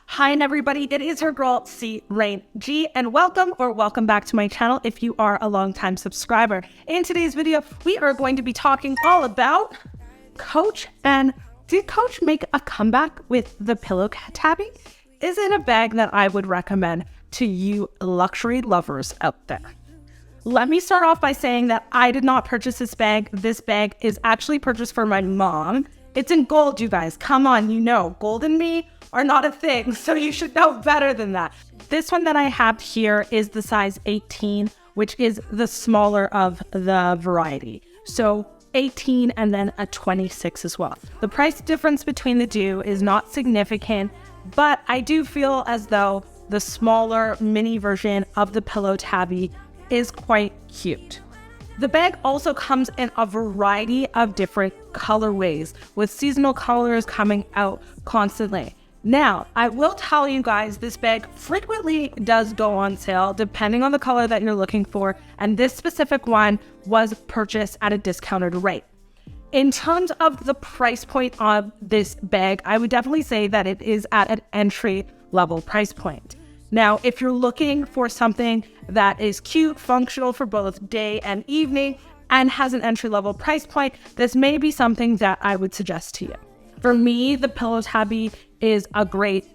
Hi everybody, it is her girl CRayneG, and welcome back to my channel if you are a longtime subscriber. In today's video, we are going to be talking all about Coach, and did Coach make a comeback with the Pillow Tabby? Is it a bag that I would recommend to you luxury lovers out there? Let me start off by saying that I did not purchase this bag. This bag is actually purchased for my mom. It's in gold, you guys. Come on, you know, gold and me are not a thing, so you should know better than that. This one that I have here is the size 18, which is the smaller of the variety. So 18 and then a 26 as well. The price difference between the two is not significant, but I do feel as though the smaller mini version of the Pillow Tabby is quite cute. The bag also comes in a variety of different colorways, with seasonal colors coming out constantly. Now, I will tell you guys, this bag frequently does go on sale depending on the color that you're looking for, and this specific one was purchased at a discounted rate. In terms of the price point of this bag, I would definitely say that it is at an entry-level price point. Now, if you're looking for something that is cute, functional for both day and evening, and has an entry-level price point, this may be something that I would suggest to you. For me, the Pillow Tabby is a great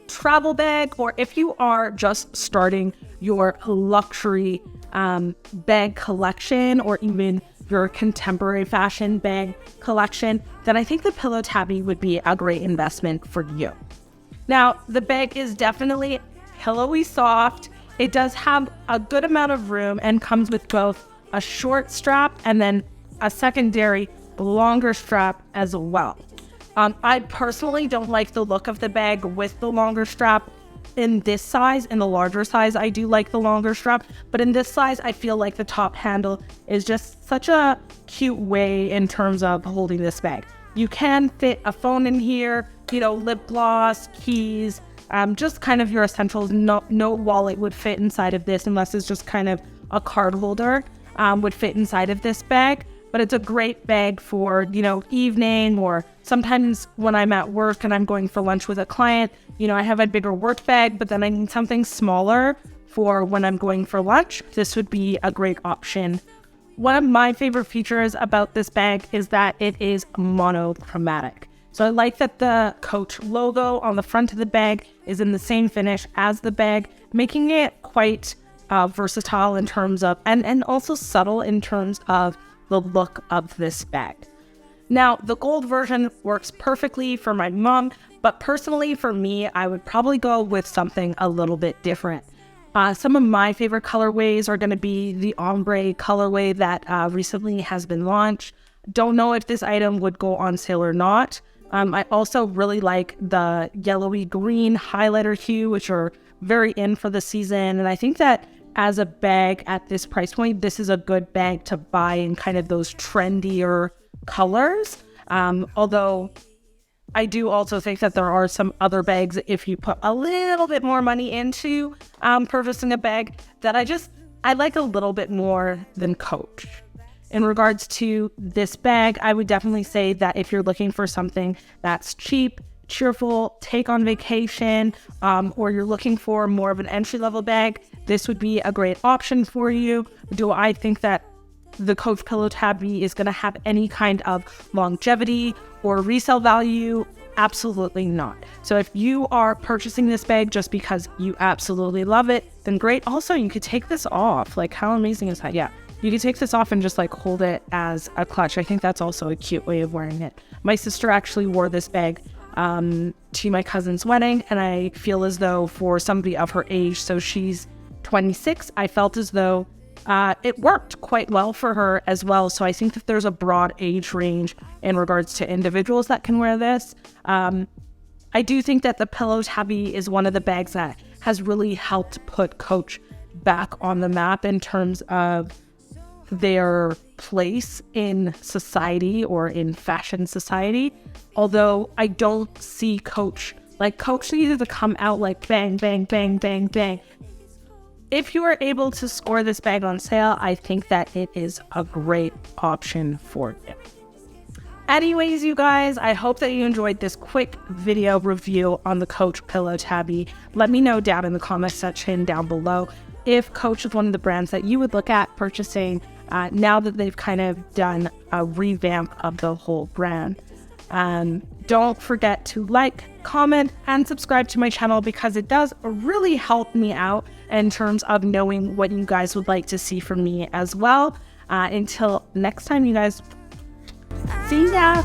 travel bag, or if you are just starting your luxury bag collection, or even your contemporary fashion bag collection, then I think the Pillow Tabby would be a great investment for you. Now, the bag is definitely pillowy soft. It does have a good amount of room and comes with both a short strap and then a secondary longer strap as well. I personally don't like the look of the bag with the longer strap in this size. In the larger size, I do like the longer strap, but in this size, I feel like the top handle is just such a cute way in terms of holding this bag. You can fit a phone in here, you know, lip gloss, keys, just kind of your essentials. No wallet would fit inside of this unless it's just kind of a card holder would fit inside of this bag. But it's a great bag for, you know, evening, or sometimes when I'm at work and I'm going for lunch with a client, you know, I have a bigger work bag, but then I need something smaller for when I'm going for lunch. This would be a great option. One of my favorite features about this bag is that it is monochromatic. So I like that the Coach logo on the front of the bag is in the same finish as the bag, making it quite versatile in terms of, and also subtle in terms of the look of this bag. Now, the gold version works perfectly for my mom, but personally for me, I would probably go with something a little bit different. Some of my favorite colorways are going to be the ombre colorway that recently has been launched. Don't know if this item would go on sale or not. I also really like the yellowy green highlighter hue, which are very in for the season. And I think that as a bag at this price point, this is a good bag to buy in kind of those trendier colors. Although I do also think that there are some other bags, if you put a little bit more money into purchasing a bag, that I like a little bit more than Coach. In regards to this bag, I would definitely say that if you're looking for something that's cheap, cheerful, take on vacation, or you're looking for more of an entry-level bag, this would be a great option for you. Do I think that the Coach Pillow Tabby is going to have any kind of longevity or resale value? Absolutely not. So if you are purchasing this bag just because you absolutely love it, then great. Also, you could take this off. Like, how amazing is that? Yeah. You can take this off and just like hold it as a clutch. I think that's also a cute way of wearing it. My sister actually wore this bag to my cousin's wedding, and I feel as though for somebody of her age, so she's 26, I felt as though it worked quite well for her as well. So I think that there's a broad age range in regards to individuals that can wear this. I do think that the Pillow Tabby is one of the bags that has really helped put Coach back on the map in terms of their place in society or in fashion society. Although I don't see Coach needed to come out like bang, bang, bang, bang, bang. If you are able to score this bag on sale, I think that it is a great option for you. Anyways, you guys, I hope that you enjoyed this quick video review on the Coach Pillow Tabby. Let me know down in the comment section down below if Coach is one of the brands that you would look at purchasing now that they've kind of done a revamp of the whole brand. Don't forget to like, comment, and subscribe to my channel because it does really help me out in terms of knowing what you guys would like to see from me as well. Until next time, you guys, see ya!